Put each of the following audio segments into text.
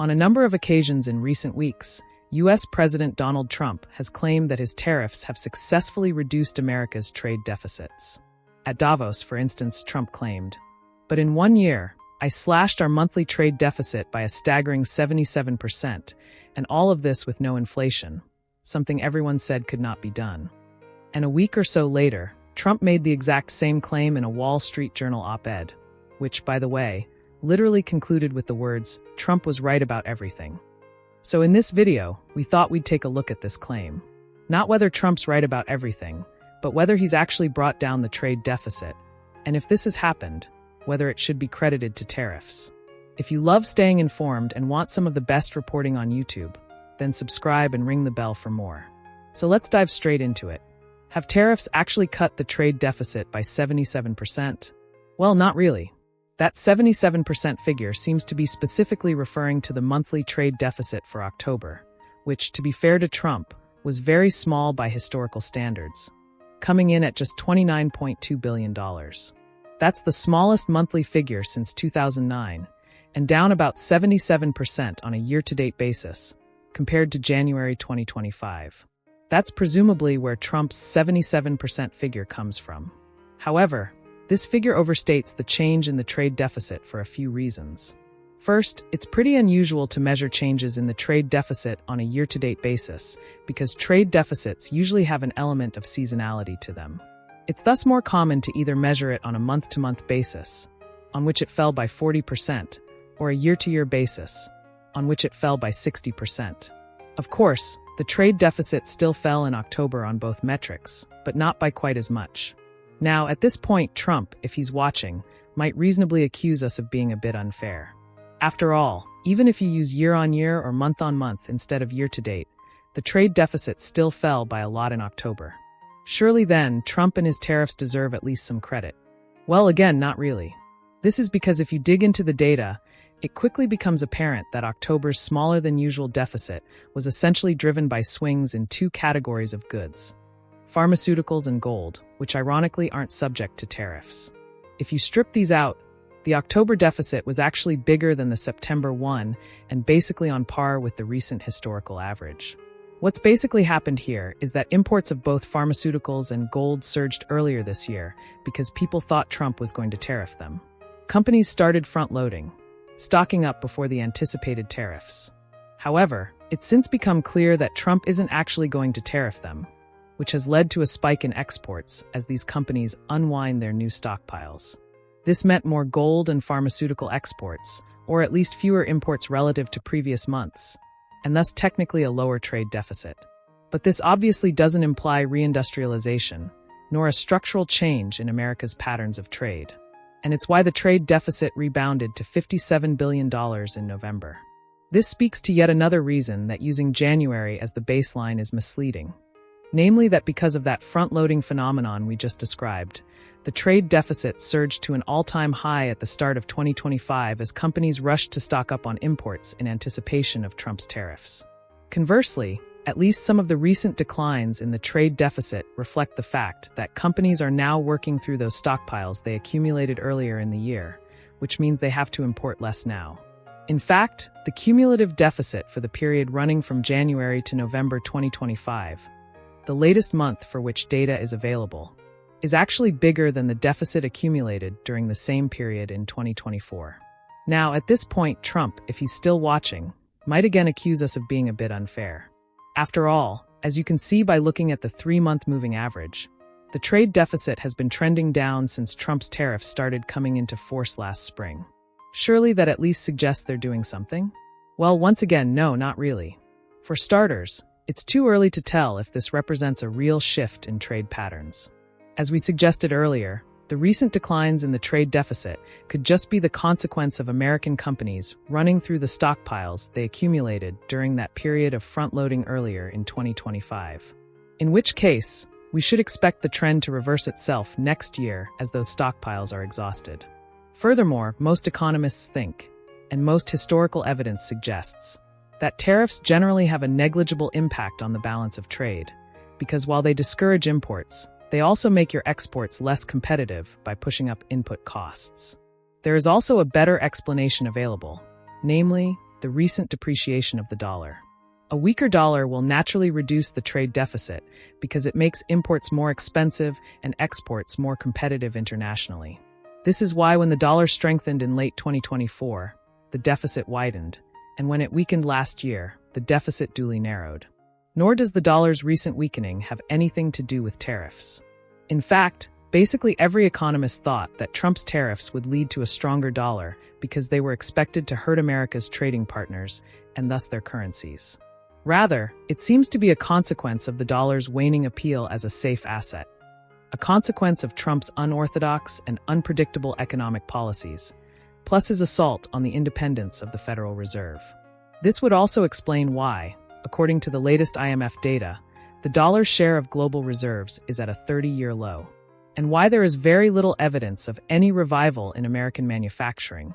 On a number of occasions in recent weeks, U.S. President Donald Trump has claimed that his tariffs have successfully reduced America's trade deficits. At Davos, for instance, Trump claimed, "But in 1 year, I slashed our monthly trade deficit by a staggering 77%, and all of this with no inflation, something everyone said could not be done." And a week or so later, Trump made the exact same claim in a Wall Street Journal op-ed, which, by the way, literally concluded with the words, "Trump was right about everything." So in this video, we thought we'd take a look at this claim. Not whether Trump's right about everything, but whether he's actually brought down the trade deficit, and if this has happened, whether it should be credited to tariffs. If you love staying informed and want some of the best reporting on YouTube, then subscribe and ring the bell for more. So let's dive straight into it. Have tariffs actually cut the trade deficit by 77%? Well, not really. That 77% figure seems to be specifically referring to the monthly trade deficit for October, which, to be fair to Trump, was very small by historical standards, coming in at just $29.2 billion. That's the smallest monthly figure since 2009, and down about 77% on a year-to-date basis, compared to January 2025. That's presumably where Trump's 77% figure comes from. However, this figure overstates the change in the trade deficit for a few reasons. First, it's pretty unusual to measure changes in the trade deficit on a year-to-date basis, because trade deficits usually have an element of seasonality to them. It's thus more common to either measure it on a month-to-month basis, on which it fell by 40%, or a year-to-year basis, on which it fell by 60%. Of course, the trade deficit still fell in October on both metrics, but not by quite as much. Now, at this point, Trump, if he's watching, might reasonably accuse us of being a bit unfair. After all, even if you use year-on-year or month-on-month instead of year-to-date, the trade deficit still fell by a lot in October. Surely then, Trump and his tariffs deserve at least some credit. Well, again, not really. This is because if you dig into the data, it quickly becomes apparent that October's smaller-than-usual deficit was essentially driven by swings in two categories of goods: pharmaceuticals and gold, which ironically aren't subject to tariffs. If you strip these out, the October deficit was actually bigger than the September one and basically on par with the recent historical average. What's basically happened here is that imports of both pharmaceuticals and gold surged earlier this year because people thought Trump was going to tariff them. Companies started front-loading, stocking up before the anticipated tariffs. However, it's since become clear that Trump isn't actually going to tariff them, which has led to a spike in exports as these companies unwind their new stockpiles. This meant more gold and pharmaceutical exports, or at least fewer imports relative to previous months, and thus technically a lower trade deficit. But this obviously doesn't imply reindustrialization, nor a structural change in America's patterns of trade. And it's why the trade deficit rebounded to $57 billion in November. This speaks to yet another reason that using January as the baseline is misleading. Namely that because of that front-loading phenomenon we just described, the trade deficit surged to an all-time high at the start of 2025 as companies rushed to stock up on imports in anticipation of Trump's tariffs. Conversely, at least some of the recent declines in the trade deficit reflect the fact that companies are now working through those stockpiles they accumulated earlier in the year, which means they have to import less now. In fact, the cumulative deficit for the period running from January to November 2025, the latest month for which data is available, is actually bigger than the deficit accumulated during the same period in 2024. Now, at this point, Trump, if he's still watching, might again accuse us of being a bit unfair. After all, as you can see by looking at the 3-month moving average, the trade deficit has been trending down since Trump's tariffs started coming into force last spring. Surely that at least suggests they're doing something? Well, once again, no, not really. For starters, it's too early to tell if this represents a real shift in trade patterns. As we suggested earlier, the recent declines in the trade deficit could just be the consequence of American companies running through the stockpiles they accumulated during that period of front-loading earlier in 2025. In which case, we should expect the trend to reverse itself next year as those stockpiles are exhausted. Furthermore, most economists think, and most historical evidence suggests, that tariffs generally have a negligible impact on the balance of trade, because while they discourage imports, they also make your exports less competitive by pushing up input costs. There is also a better explanation available, namely, the recent depreciation of the dollar. A weaker dollar will naturally reduce the trade deficit because it makes imports more expensive and exports more competitive internationally. This is why when the dollar strengthened in late 2024, the deficit widened, and when it weakened last year, the deficit duly narrowed. Nor does the dollar's recent weakening have anything to do with tariffs. In fact, basically every economist thought that Trump's tariffs would lead to a stronger dollar because they were expected to hurt America's trading partners and thus their currencies. Rather, it seems to be a consequence of the dollar's waning appeal as a safe asset, a consequence of Trump's unorthodox and unpredictable economic policies, plus his assault on the independence of the Federal Reserve. This would also explain why, according to the latest IMF data, the dollar's share of global reserves is at a 30-year low, and why there is very little evidence of any revival in American manufacturing,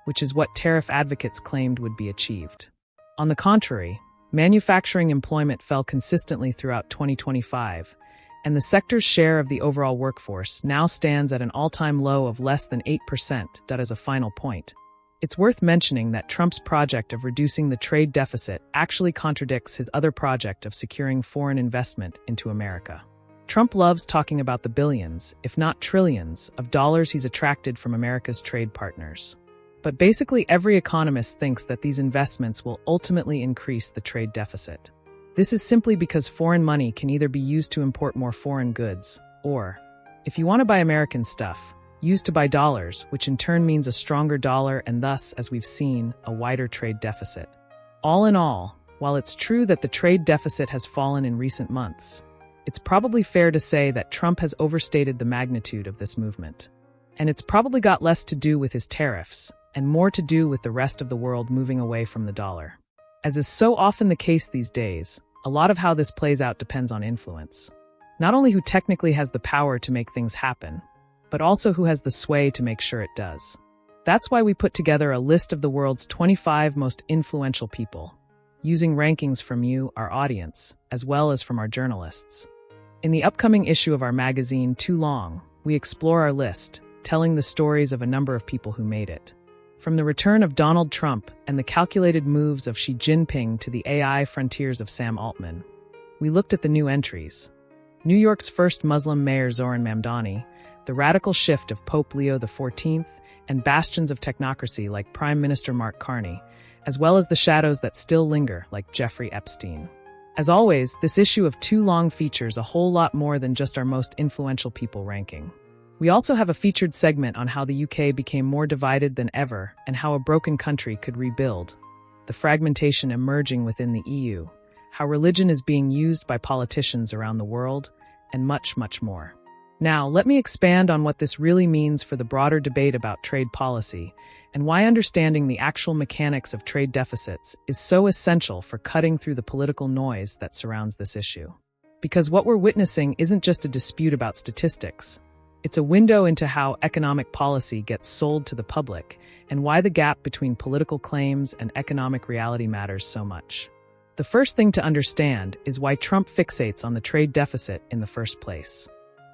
which is what tariff advocates claimed would be achieved. On the contrary, manufacturing employment fell consistently throughout 2025, and the sector's share of the overall workforce now stands at an all-time low of less than 8%. As a final point, it's worth mentioning that Trump's project of reducing the trade deficit actually contradicts his other project of securing foreign investment into America. Trump loves talking about the billions, if not trillions, of dollars he's attracted from America's trade partners. But basically every economist thinks that these investments will ultimately increase the trade deficit. This is simply because foreign money can either be used to import more foreign goods, or, if you want to buy American stuff, used to buy dollars, which in turn means a stronger dollar and thus, as we've seen, a wider trade deficit. All in all, while it's true that the trade deficit has fallen in recent months, it's probably fair to say that Trump has overstated the magnitude of this movement. And it's probably got less to do with his tariffs, and more to do with the rest of the world moving away from the dollar. As is so often the case these days, a lot of how this plays out depends on influence. Not only who technically has the power to make things happen, but also who has the sway to make sure it does. That's why we put together a list of the world's 25 most influential people, using rankings from you, our audience, as well as from our journalists. In the upcoming issue of our magazine, Too Long, we explore our list, telling the stories of a number of people who made it. From the return of Donald Trump and the calculated moves of Xi Jinping to the AI frontiers of Sam Altman, we looked at the new entries. New York's first Muslim mayor Zohran Mamdani, the radical shift of Pope Leo XIV, and bastions of technocracy like Prime Minister Mark Carney, as well as the shadows that still linger like Jeffrey Epstein. As always, this issue of Too Long features a whole lot more than just our most influential people ranking. We also have a featured segment on how the UK became more divided than ever and how a broken country could rebuild, the fragmentation emerging within the EU, how religion is being used by politicians around the world, and much, much more. Now, let me expand on what this really means for the broader debate about trade policy and why understanding the actual mechanics of trade deficits is so essential for cutting through the political noise that surrounds this issue. Because what we're witnessing isn't just a dispute about statistics. It's a window into how economic policy gets sold to the public and why the gap between political claims and economic reality matters so much. The first thing to understand is why Trump fixates on the trade deficit in the first place.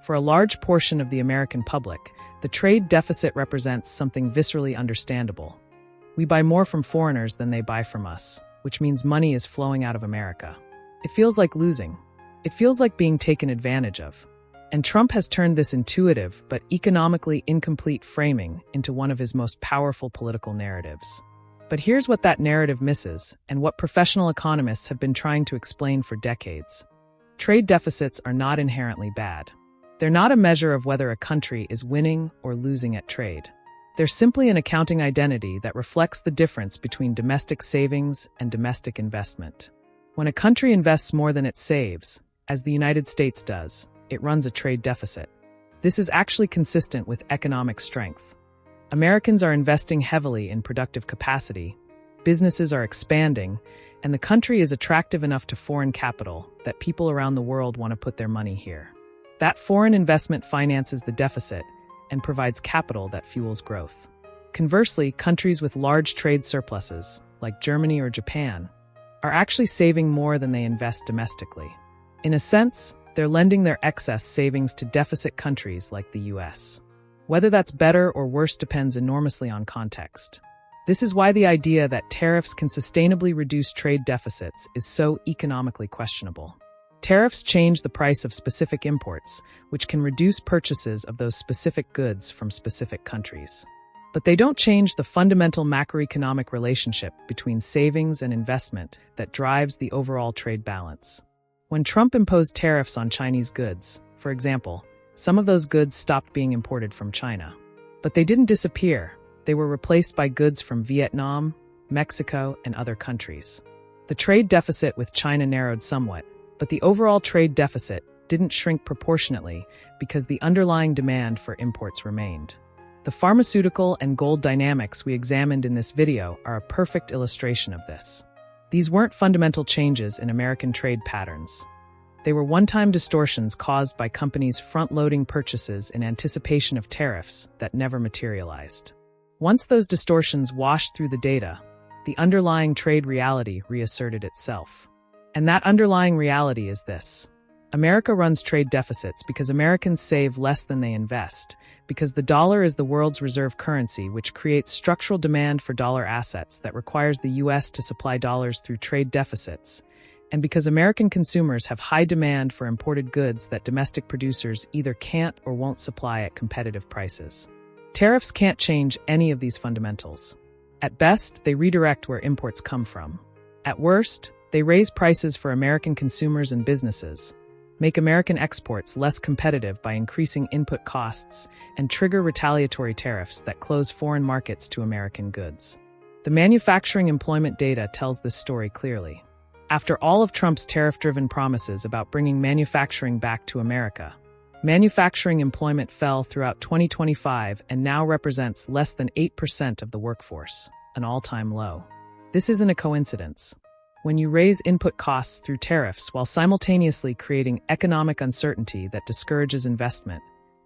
For a large portion of the American public, the trade deficit represents something viscerally understandable. We buy more from foreigners than they buy from us, which means money is flowing out of America. It feels like losing. It feels like being taken advantage of. And Trump has turned this intuitive but economically incomplete framing into one of his most powerful political narratives. But here's what that narrative misses, and what professional economists have been trying to explain for decades. Trade deficits are not inherently bad. They're not a measure of whether a country is winning or losing at trade. They're simply an accounting identity that reflects the difference between domestic savings and domestic investment. When a country invests more than it saves, as the United States does, it runs a trade deficit. This is actually consistent with economic strength. Americans are investing heavily in productive capacity, businesses are expanding, and the country is attractive enough to foreign capital that people around the world want to put their money here. That foreign investment finances the deficit and provides capital that fuels growth. Conversely, countries with large trade surpluses, like Germany or Japan, are actually saving more than they invest domestically. In a sense, they're lending their excess savings to deficit countries like the US. Whether that's better or worse depends enormously on context. This is why the idea that tariffs can sustainably reduce trade deficits is so economically questionable. Tariffs change the price of specific imports, which can reduce purchases of those specific goods from specific countries. But they don't change the fundamental macroeconomic relationship between savings and investment that drives the overall trade balance. When Trump imposed tariffs on Chinese goods, for example, some of those goods stopped being imported from China. But they didn't disappear. They were replaced by goods from Vietnam, Mexico, and other countries. The trade deficit with China narrowed somewhat, but the overall trade deficit didn't shrink proportionately because the underlying demand for imports remained. The pharmaceutical and gold dynamics we examined in this video are a perfect illustration of this. These weren't fundamental changes in American trade patterns. They were one-time distortions caused by companies front-loading purchases in anticipation of tariffs that never materialized. Once those distortions washed through the data, the underlying trade reality reasserted itself. And that underlying reality is this. America runs trade deficits because Americans save less than they invest, because the dollar is the world's reserve currency, which creates structural demand for dollar assets that requires the U.S. to supply dollars through trade deficits, and because American consumers have high demand for imported goods that domestic producers either can't or won't supply at competitive prices. Tariffs can't change any of these fundamentals. At best, they redirect where imports come from. At worst, they raise prices for American consumers and businesses, make American exports less competitive by increasing input costs, and trigger retaliatory tariffs that close foreign markets to American goods. The manufacturing employment data tells this story clearly. After all of Trump's tariff-driven promises about bringing manufacturing back to America, manufacturing employment fell throughout 2025 and now represents less than 8% of the workforce, an all-time low. This isn't a coincidence. When you raise input costs through tariffs while simultaneously creating economic uncertainty that discourages investment,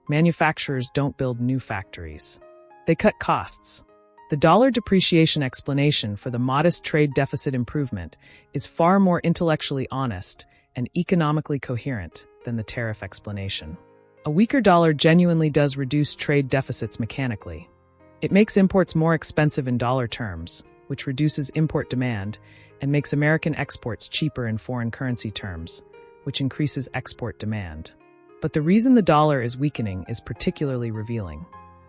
manufacturers don't build new factories. They cut costs. The dollar depreciation explanation for the modest trade deficit improvement is far more intellectually honest and economically coherent than the tariff explanation. A weaker dollar genuinely does reduce trade deficits mechanically. It makes imports more expensive in dollar terms, which reduces import demand and makes American exports cheaper in foreign currency terms, which increases export demand. But the reason the dollar is weakening is particularly revealing.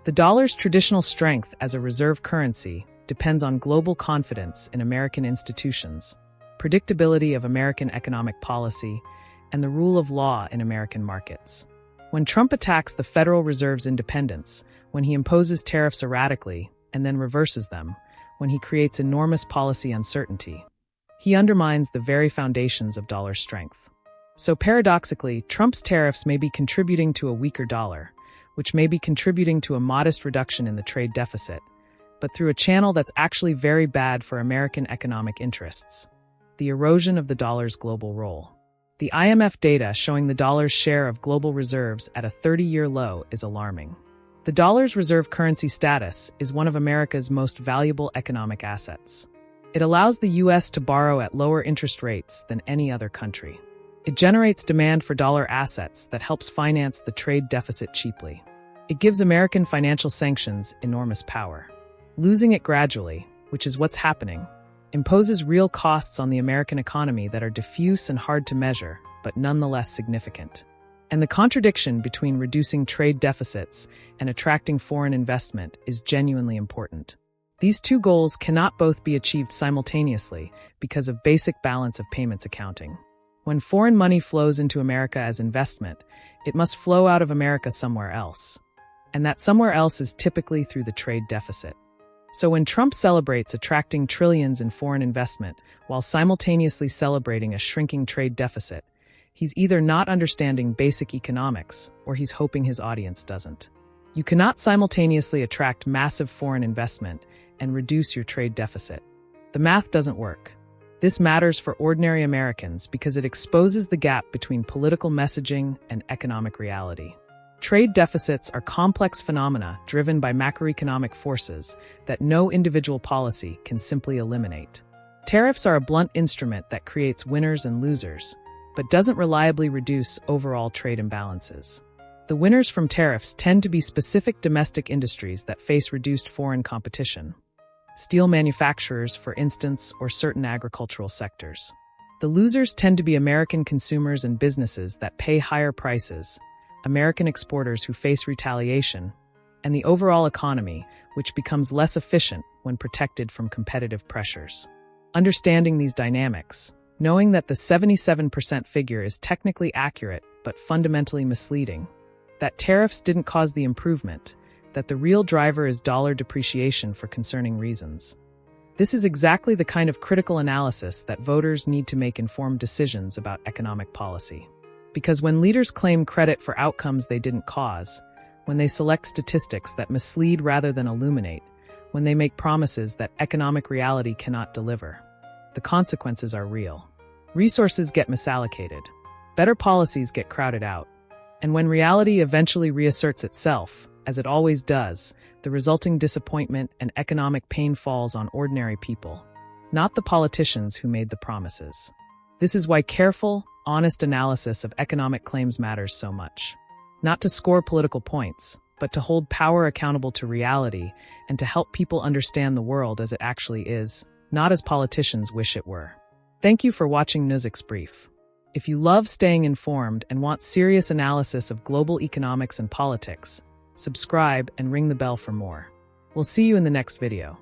The dollar's traditional strength as a reserve currency depends on global confidence in American institutions, predictability of American economic policy, and the rule of law in American markets. When Trump attacks the Federal Reserve's independence, when he imposes tariffs erratically and then reverses them, when he creates enormous policy uncertainty, he undermines the very foundations of dollar strength. So paradoxically, Trump's tariffs may be contributing to a weaker dollar, which may be contributing to a modest reduction in the trade deficit, but through a channel that's actually very bad for American economic interests: the erosion of the dollar's global role. The IMF data showing the dollar's share of global reserves at a 30-year low is alarming. The dollar's reserve currency status is one of America's most valuable economic assets. It allows the U.S. to borrow at lower interest rates than any other country. It generates demand for dollar assets that helps finance the trade deficit cheaply. It gives American financial sanctions enormous power. Losing it gradually, which is what's happening, imposes real costs on the American economy that are diffuse and hard to measure, but nonetheless significant. And the contradiction between reducing trade deficits and attracting foreign investment is genuinely important. These two goals cannot both be achieved simultaneously because of basic balance of payments accounting. When foreign money flows into America as investment, it must flow out of America somewhere else. And that somewhere else is typically through the trade deficit. So when Trump celebrates attracting trillions in foreign investment while simultaneously celebrating a shrinking trade deficit, he's either not understanding basic economics or he's hoping his audience doesn't. You cannot simultaneously attract massive foreign investment and reduce your trade deficit. The math doesn't work. This matters for ordinary Americans because it exposes the gap between political messaging and economic reality. Trade deficits are complex phenomena driven by macroeconomic forces that no individual policy can simply eliminate. Tariffs are a blunt instrument that creates winners and losers, but doesn't reliably reduce overall trade imbalances. The winners from tariffs tend to be specific domestic industries that face reduced foreign competition. steel manufacturers, for instance, or certain agricultural sectors. The losers tend to be American consumers and businesses that pay higher prices, American exporters who face retaliation, and the overall economy, which becomes less efficient when protected from competitive pressures. Understanding these dynamics, knowing that the 77% figure is technically accurate but fundamentally misleading, that tariffs didn't cause the improvement, that the real driver is dollar depreciation for concerning reasons. This is exactly the kind of critical analysis that voters need to make informed decisions about economic policy. Because when leaders claim credit for outcomes they didn't cause, when they select statistics that mislead rather than illuminate, when they make promises that economic reality cannot deliver, the consequences are real. Resources get misallocated, better policies get crowded out, and when reality eventually reasserts itself, as it always does, the resulting disappointment and economic pain falls on ordinary people, not the politicians who made the promises. This is why careful, honest analysis of economic claims matters so much. Not to score political points, but to hold power accountable to reality and to help people understand the world as it actually is, not as politicians wish it were. Thank you for watching Nuzik's Brief. If you love staying informed and want serious analysis of global economics and politics, subscribe and ring the bell for more. We'll see you in the next video.